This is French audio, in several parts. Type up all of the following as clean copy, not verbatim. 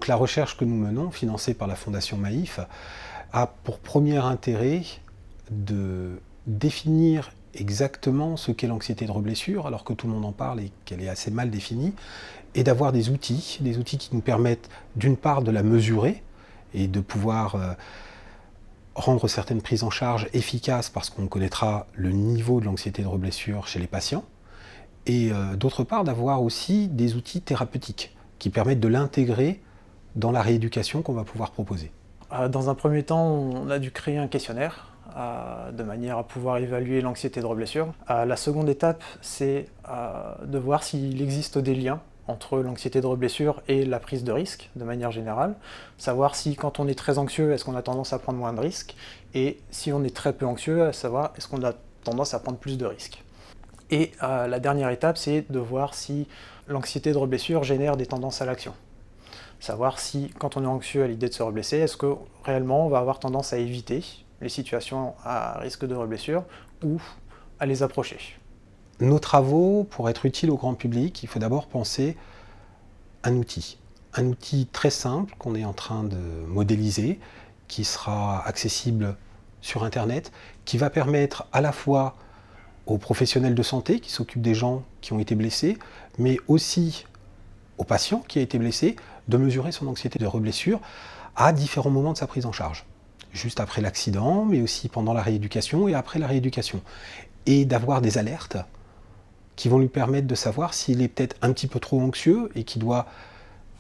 Donc la recherche que nous menons, financée par la Fondation Maïf, a pour premier intérêt de définir exactement ce qu'est l'anxiété de reblessure, alors que tout le monde en parle et qu'elle est assez mal définie, et d'avoir des outils qui nous permettent d'une part de la mesurer et de pouvoir rendre certaines prises en charge efficaces parce qu'on connaîtra le niveau de l'anxiété de reblessure chez les patients, et d'autre part d'avoir aussi des outils thérapeutiques qui permettent de l'intégrer dans la rééducation qu'on va pouvoir proposer. Dans un premier temps, on a dû créer un questionnaire de manière à pouvoir évaluer l'anxiété de reblessure. La seconde étape, c'est de voir s'il existe des liens entre l'anxiété de reblessure et la prise de risque, de manière générale. Savoir si, quand on est très anxieux, est-ce qu'on a tendance à prendre moins de risques, et si on est très peu anxieux, à savoir est-ce qu'on a tendance à prendre plus de risques. Et la dernière étape, c'est de voir si l'anxiété de reblessure génère des tendances à l'action. Savoir si, quand on est anxieux à l'idée de se reblesser, est-ce que réellement on va avoir tendance à éviter les situations à risque de reblessure ou à les approcher. Nos travaux, pour être utiles au grand public, il faut d'abord penser un outil très simple qu'on est en train de modéliser, qui sera accessible sur Internet, qui va permettre à la fois aux professionnels de santé qui s'occupent des gens qui ont été blessés, mais aussi au patient qui a été blessé, de mesurer son anxiété de reblessure à différents moments de sa prise en charge. Juste après l'accident, mais aussi pendant la rééducation et après la rééducation. Et d'avoir des alertes qui vont lui permettre de savoir s'il est peut-être un petit peu trop anxieux et qu'il doit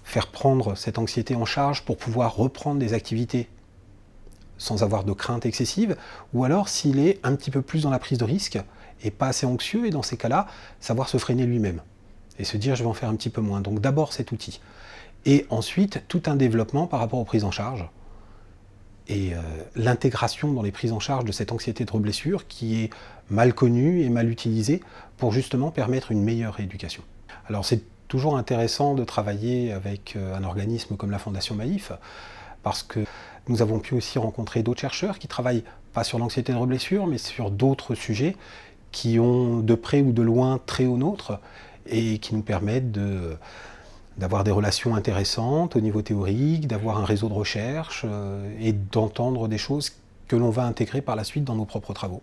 faire prendre cette anxiété en charge pour pouvoir reprendre des activités sans avoir de crainte excessive, ou alors s'il est un petit peu plus dans la prise de risque et pas assez anxieux, et dans ces cas-là, savoir se freiner lui-même et se dire je vais en faire un petit peu moins. Donc d'abord cet outil. Et ensuite, tout un développement par rapport aux prises en charge et l'intégration dans les prises en charge de cette anxiété de reblessure qui est mal connue et mal utilisée pour justement permettre une meilleure rééducation. Alors c'est toujours intéressant de travailler avec un organisme comme la Fondation Maïf parce que nous avons pu aussi rencontrer d'autres chercheurs qui travaillent pas sur l'anxiété de reblessure mais sur d'autres sujets qui ont de près ou de loin trait au nôtre et qui nous permettent d'avoir des relations intéressantes au niveau théorique, d'avoir un réseau de recherche et d'entendre des choses que l'on va intégrer par la suite dans nos propres travaux.